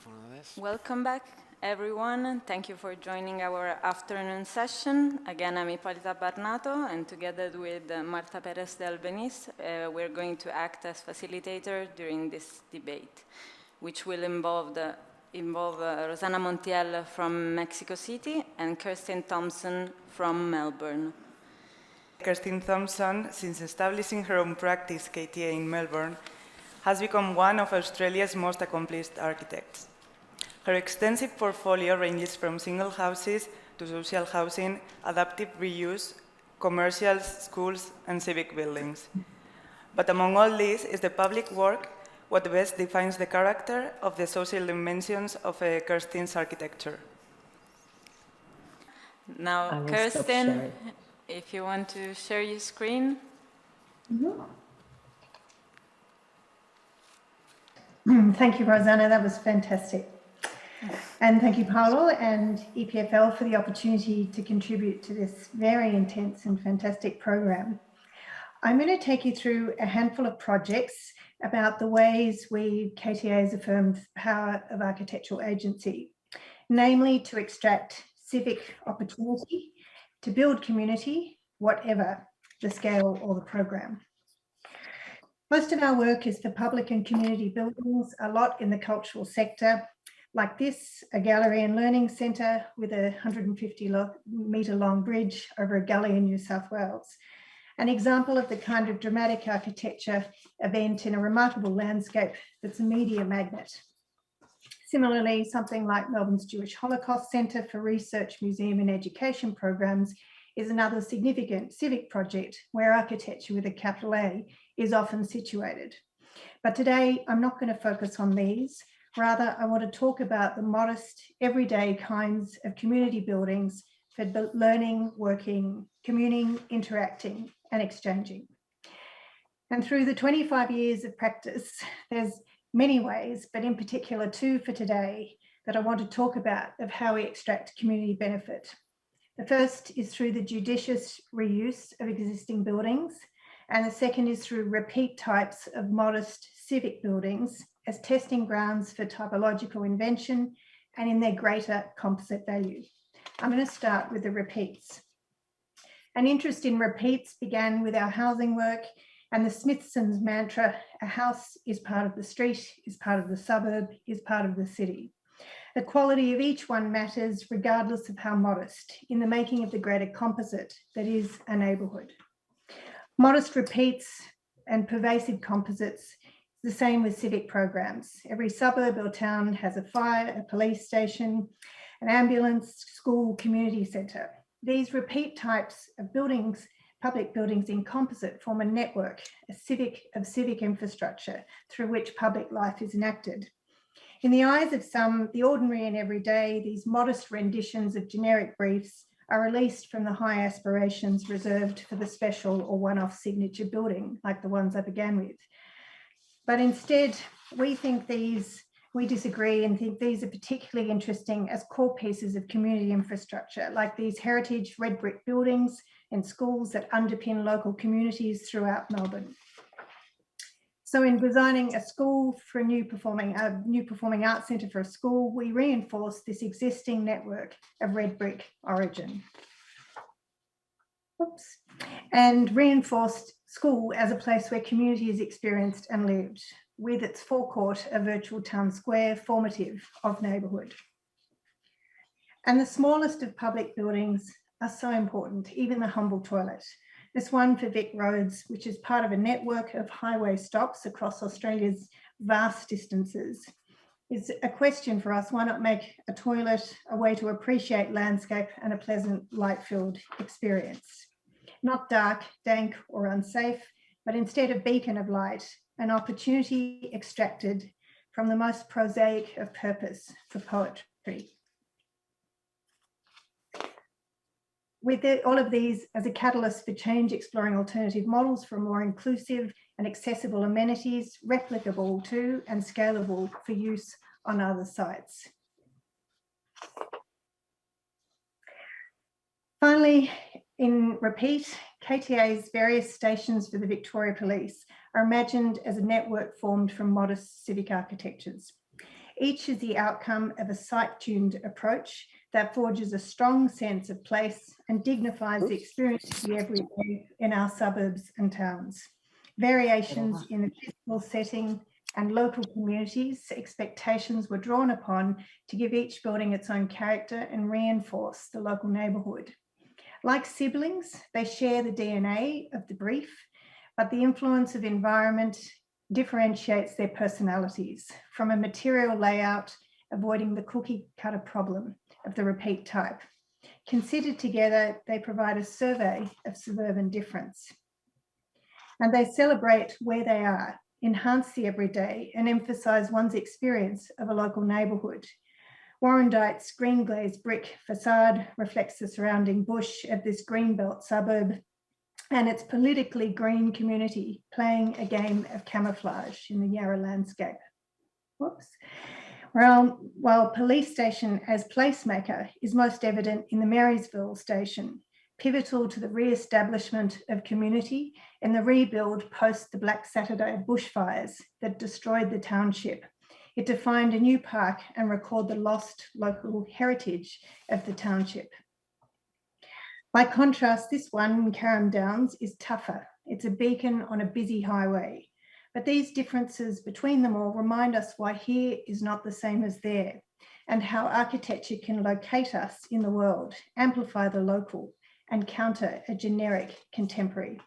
microfono adesso. Welcome back, everyone. Thank you for joining our afternoon session. Again, I'm Ippolita Barnato, and together with Marta Perez de Albeniz, we're going to act as facilitator during this debate, which will involve Rosanna Montiel from Mexico City and Kerstin Thompson from Melbourne. Kerstin Thompson, since establishing her own practice, KTA, in Melbourne, has become one of Australia's most accomplished architects. Her extensive portfolio ranges from single houses to social housing, adaptive reuse, commercial, schools, and civic buildings. But among all these is the public work what best defines the character of the social dimensions of Kerstin's architecture. Now, Kerstin, if you want to share your screen. Thank you, Rosanna. That was fantastic. And thank you, Paolo and EPFL, for the opportunity to contribute to this very intense and fantastic program. I'm going to take you through a handful of projects about the ways we KTAs affirm the power of architectural agency, namely to extract civic opportunity, to build community, whatever the scale or the program. Most of our work is for public and community buildings, a lot in the cultural sector, like this, a gallery and learning centre with a 150-metre long bridge over a gully in New South Wales. An example of the kind of dramatic architecture event in a remarkable landscape that's a media magnet. Similarly, something like Melbourne's Jewish Holocaust Centre for Research, Museum and Education programs is another significant civic project where architecture with a capital A is often situated. But today, I'm not going to focus on these. Rather, I want to talk about the modest, everyday kinds of community buildings for learning, working, communing, interacting, and exchanging. And through the 25 years of practice, there's many ways, but in particular two for today, that I want to talk about of how we extract community benefit. The first is through the judicious reuse of existing buildings, and the second is through repeat types of modest civic buildings as testing grounds for typological invention and in their greater composite value. I'm going to start with the repeats. An interest in repeats began with our housing work and the Smithson's mantra, a house is part of the street, is part of the suburb, is part of the city. The quality of each one matters regardless of how modest in the making of the greater composite that is a neighbourhood. Modest repeats and pervasive composites, the same with civic programs. Every suburb or town has a fire, a police station, an ambulance, school, community centre. These repeat types of buildings, public buildings in composite, form a network, of civic infrastructure through which public life is enacted. In the eyes of some, the ordinary and everyday, these modest renditions of generic briefs are released from the high aspirations reserved for the special or one-off signature building, like the ones I began with. But instead, we disagree and think these are particularly interesting as core pieces of community infrastructure, like these heritage red brick buildings and schools that underpin local communities throughout Melbourne. So in designing a school for a new performing arts centre for a school, we reinforce this existing network of red brick origin. And reinforced school as a place where community is experienced and lived, with its forecourt a virtual town square formative of neighbourhood. And the smallest of public buildings are so important, even the humble toilet. This one for Vic Roads, which is part of a network of highway stops across Australia's vast distances, is a question for us. Why not make a toilet a way to appreciate landscape and a pleasant, light-filled experience? Not dark, dank, or unsafe, but instead a beacon of light, an opportunity extracted from the most prosaic of purpose for poetry. With all of these as a catalyst for change, exploring alternative models for more inclusive and accessible amenities, replicable to and scalable for use on other sites. Finally, in repeat, KTA's various stations for the Victoria Police are imagined as a network formed from modest civic architectures. Each is the outcome of a site-tuned approach that forges a strong sense of place and dignifies the experience of the everyday in our suburbs and towns. Variations in the physical setting and local communities' expectations were drawn upon to give each building its own character and reinforce the local neighbourhood. Like siblings, they share the DNA of the brief, but the influence of environment differentiates their personalities from a material layout, avoiding the cookie cutter problem of the repeat type. Considered together, they provide a survey of suburban difference. And they celebrate where they are, enhance the everyday, and emphasise one's experience of a local neighbourhood. Warrandyte's green glazed brick facade reflects the surrounding bush of this greenbelt suburb and its politically green community playing a game of camouflage in the Yarra landscape. Whoops. While police station as placemaker is most evident in the Marysville station, pivotal to the re-establishment of community and the rebuild post the Black Saturday bushfires that destroyed the township. It defined a new park and recalled the lost local heritage of the township. By contrast, this one in Carrum Downs is tougher. It's a beacon on a busy highway. But these differences between them all remind us why here is not the same as there, and how architecture can locate us in the world, amplify the local, and counter a generic contemporary.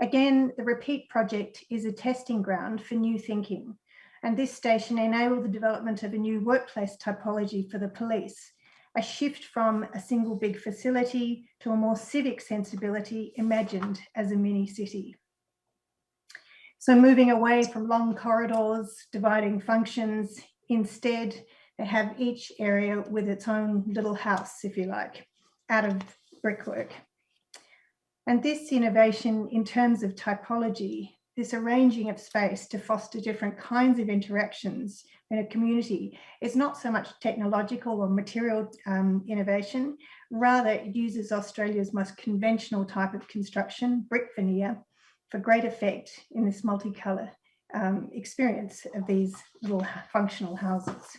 Again, the Repeat project is a testing ground for new thinking, and this station enabled the development of a new workplace typology for the police, a shift from a single big facility to a more civic sensibility imagined as a mini city. So moving away from long corridors, dividing functions, instead they have each area with its own little house, if you like, out of brickwork. And this innovation in terms of typology, this arranging of space to foster different kinds of interactions in a community is not so much technological or material innovation, rather it uses Australia's most conventional type of construction, brick veneer, for great effect in this multicolour experience of these little functional houses.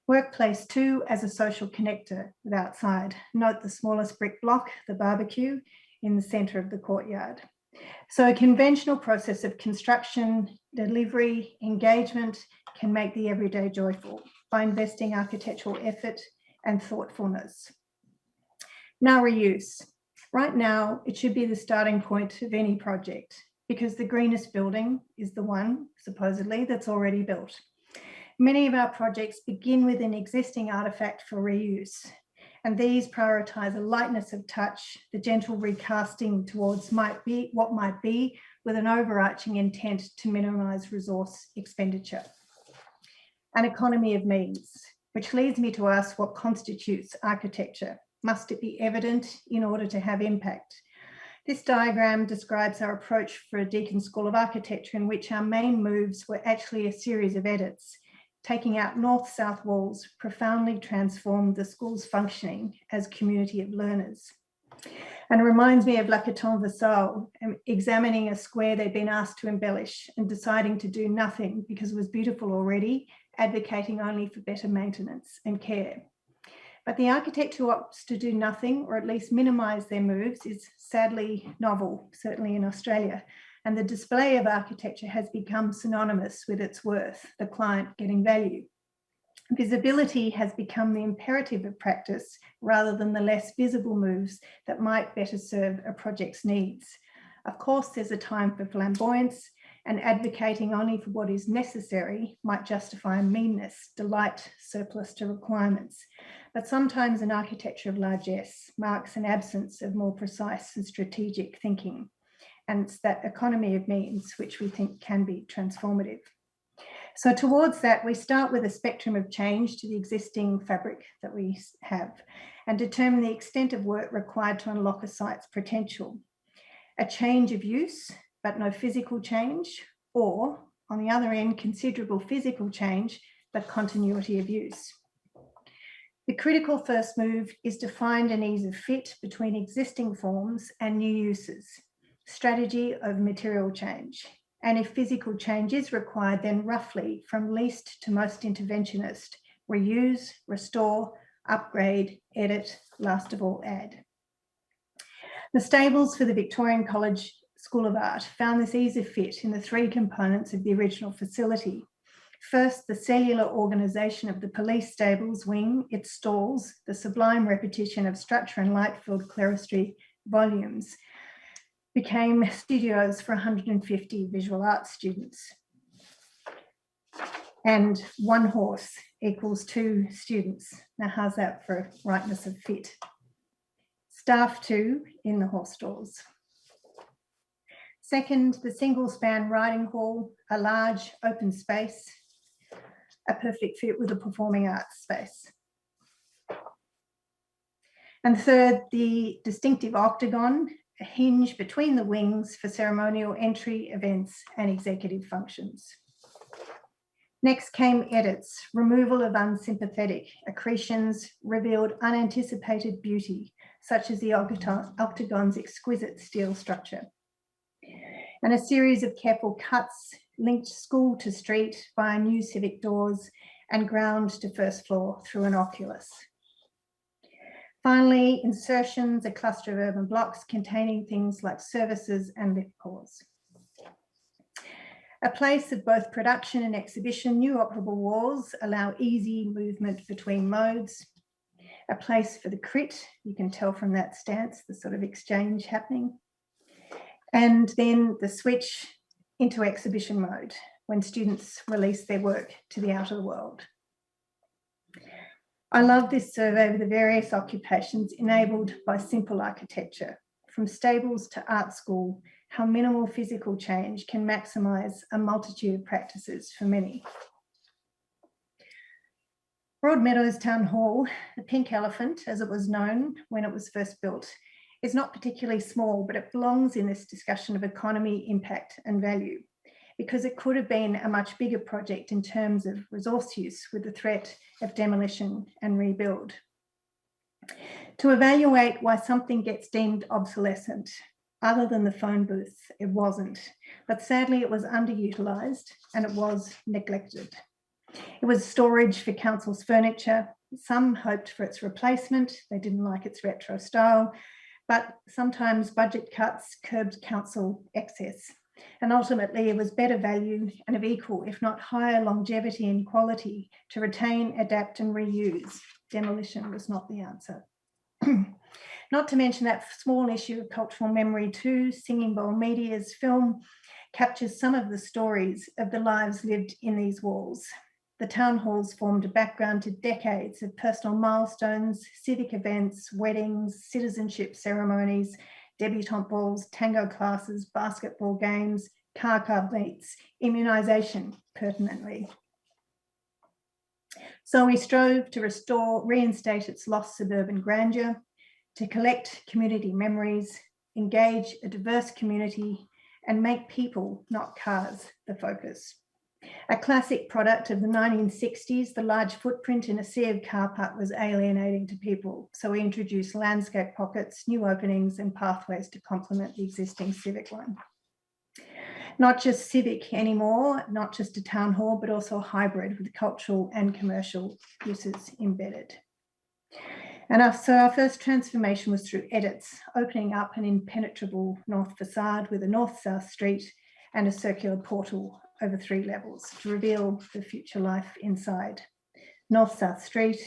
Workplace too as a social connector with outside. Note the smallest brick block, the barbecue, in the centre of the courtyard. So a conventional process of construction, delivery, engagement can make the everyday joyful by investing architectural effort and thoughtfulness. Now reuse. Right now, it should be the starting point of any project because the greenest building is the one, supposedly, that's already built. Many of our projects begin with an existing artefact for reuse, and these prioritise a lightness of touch, the gentle recasting towards what might be, with an overarching intent to minimise resource expenditure. An economy of means, which leads me to ask what constitutes architecture. Must it be evident in order to have impact? This diagram describes our approach for a Deakin School of Architecture in which our main moves were actually a series of edits. Taking out north-south walls profoundly transformed the school's functioning as community of learners. And it reminds me of Lacaton Vassal examining a square they'd been asked to embellish and deciding to do nothing because it was beautiful already, advocating only for better maintenance and care. But the architect who opts to do nothing, or at least minimise their moves, is sadly novel, certainly in Australia. And the display of architecture has become synonymous with its worth, the client getting value. Visibility has become the imperative of practice rather than the less visible moves that might better serve a project's needs. Of course, there's a time for flamboyance, and advocating only for what is necessary might justify meanness, delight surplus to requirements. But sometimes an architecture of largesse marks an absence of more precise and strategic thinking. And it's that economy of means which we think can be transformative. So towards that, we start with a spectrum of change to the existing fabric that we have and determine the extent of work required to unlock a site's potential. A change of use, but no physical change, or on the other end, considerable physical change, but continuity of use. The critical first move is to find an ease of fit between existing forms and new uses. Strategy of material change. And if physical change is required, then roughly from least to most interventionist, reuse, restore, upgrade, edit, last of all, add. The stables for the Victorian College School of Art found this ease of fit in the three components of the original facility. First, the cellular organisation of the police stables wing, its stalls, the sublime repetition of structure and light-filled clerestory volumes became studios for 150 visual arts students. And one horse equals 2 students. Now, how's that for rightness of fit? Staff 2 in the horse stalls. Second, the single span riding hall, a large open space, a perfect fit with a performing arts space. And third, the distinctive octagon, a hinge between the wings for ceremonial entry, events, and executive functions. Next came edits, removal of unsympathetic accretions, revealed unanticipated beauty, such as the octagon's exquisite steel structure. And a series of careful cuts linked school to street via new civic doors and ground to first floor through an oculus. Finally, insertions, a cluster of urban blocks containing things like services and lift pause. A place of both production and exhibition, new operable walls allow easy movement between modes. A place for the crit, you can tell from that stance, the sort of exchange happening. And then the switch into exhibition mode when students release their work to the outer world. I love this survey of the various occupations enabled by simple architecture, from stables to art school, how minimal physical change can maximise a multitude of practices for many. Broadmeadows Town Hall, the pink elephant, as it was known when it was first built, is not particularly small, but it belongs in this discussion of economy, impact, and value, because it could have been a much bigger project in terms of resource use with the threat of demolition and rebuild. To evaluate why something gets deemed obsolescent, other than the phone booth, it wasn't, but sadly it was underutilised and it was neglected. It was storage for council's furniture. Some hoped for its replacement. They didn't like its retro style, but sometimes budget cuts curbed council excess. And ultimately, it was better value and of equal, if not higher longevity and quality to retain, adapt and reuse. Demolition was not the answer. Not to mention that small issue of cultural memory too. Singing Bowl Media's film captures some of the stories of the lives lived in these walls. The town halls formed a background to decades of personal milestones, civic events, weddings, citizenship ceremonies, debutante balls, tango classes, basketball games, car club meets, immunisation, pertinently. So we strove to reinstate its lost suburban grandeur, to collect community memories, engage a diverse community, and make people, not cars, the focus. A classic product of the 1960s, the large footprint in a sea of car park was alienating to people. So we introduced landscape pockets, new openings and pathways to complement the existing civic one. Not just civic anymore, not just a town hall, but also hybrid with cultural and commercial uses embedded. And so our first transformation was through edits, opening up an impenetrable north facade with a north-south street and a circular portal over 3 levels to reveal the future life inside. North-south street,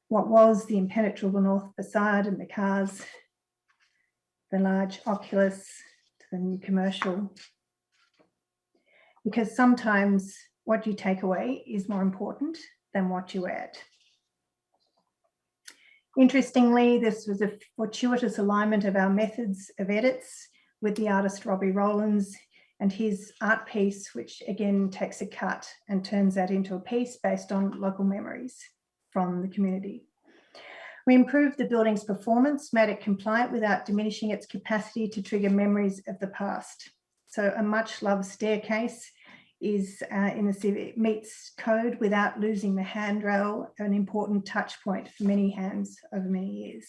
what was the impenetrable north facade and the cars, the large oculus to the new commercial. Because sometimes what you take away is more important than what you add. Interestingly, this was a fortuitous alignment of our methods of edits with the artist Robbie Rowlands and his art piece, which again takes a cut and turns that into a piece based on local memories from the community. We improved the building's performance, made it compliant without diminishing its capacity to trigger memories of the past. So a much loved staircase is in the civic meets code without losing the handrail, an important touch point for many hands over many years.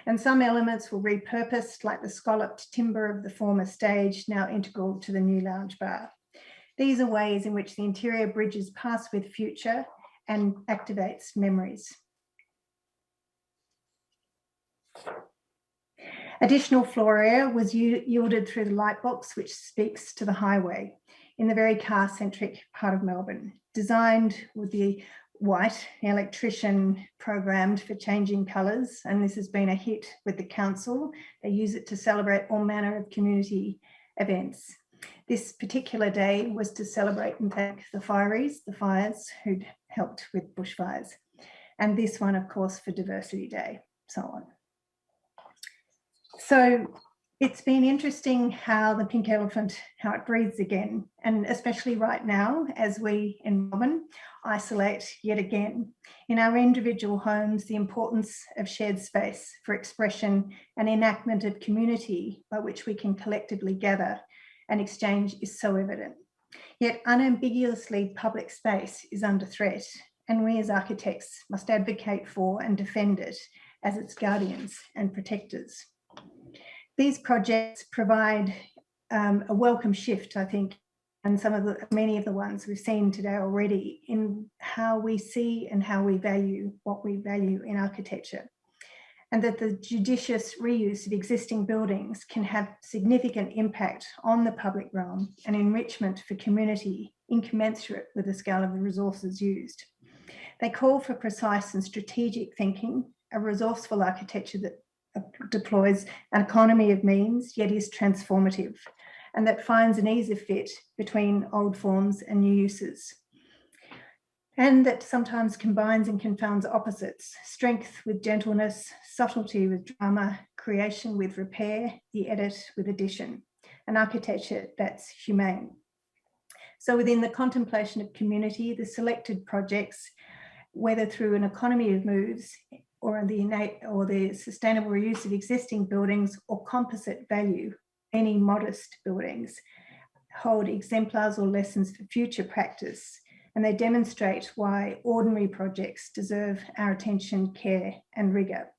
And some elements were repurposed, like the scalloped timber of the former stage, now integral to the new lounge bar. These are ways in which the interior bridges past with future and activates memories. Additional floor area was yielded through the lightbox, which speaks to the highway in the very car-centric part of Melbourne. Designed with the white, the electrician programmed for changing colours, and this has been a hit with the council. They use it to celebrate all manner of community events. This particular day was to celebrate and thank the fires who'd helped with bushfires. And this one, of course, for Diversity Day, so on. So it's been interesting how the pink elephant, how it breathes again, and especially right now as we in Melbourne isolate yet again. In our individual homes, the importance of shared space for expression and enactment of community by which we can collectively gather and exchange is so evident. Yet unambiguously public space is under threat, and we as architects must advocate for and defend it as its guardians and protectors. These projects provide a welcome shift, I think, and many of the ones we've seen today already in how we see and how we value what we value in architecture. And that the judicious reuse of existing buildings can have significant impact on the public realm and enrichment for community incommensurate with the scale of the resources used. They call for precise and strategic thinking, a resourceful architecture that deploys an economy of means, yet is transformative, and that finds an ease of fit between old forms and new uses. And that sometimes combines and confounds opposites, strength with gentleness, subtlety with drama, creation with repair, the edit with addition, an architecture that's humane. So within the contemplation of community, the selected projects, whether through an economy of moves or the sustainable reuse of existing buildings or composite value, any modest buildings, hold exemplars or lessons for future practice, and they demonstrate why ordinary projects deserve our attention, care, and rigour,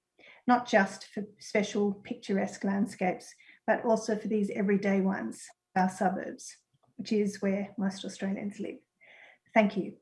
not just for special picturesque landscapes, but also for these everyday ones, our suburbs, which is where most Australians live. Thank you.